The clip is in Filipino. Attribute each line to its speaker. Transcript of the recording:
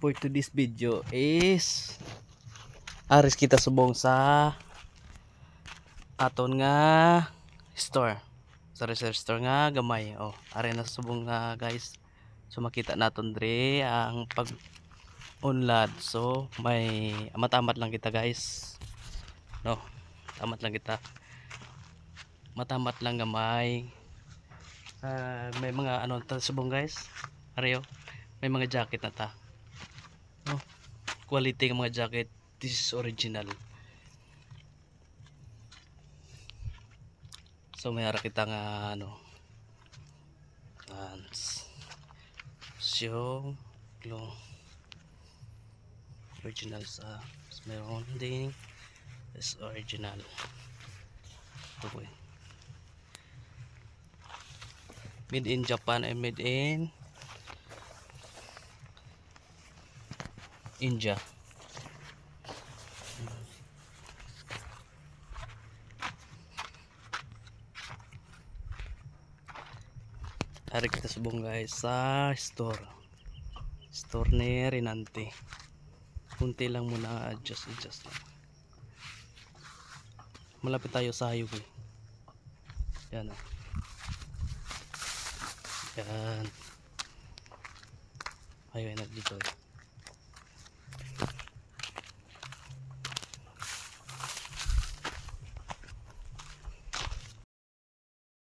Speaker 1: for today's video is aris kita subong sa aton nga store, sa reserve store nga gamay. Ari na subong nga guys. So makita naton dre ang pag unlad. So may matamat lang kita guys, no, tamat lang kita, matamat lang gamay. May mga ano ta subong guys, ariyo may mga jacket na ta, no, quality ng mga jacket. This is original. So may ara kita nga ano pants, so original sa meron din is original. Ito po made in Japan and made in India. Ari kita subong guys sa store ni Renante. Kunti lang muna, adjust lang. Malapit tayo sa highway. Yan o. Yan. Highway na dito.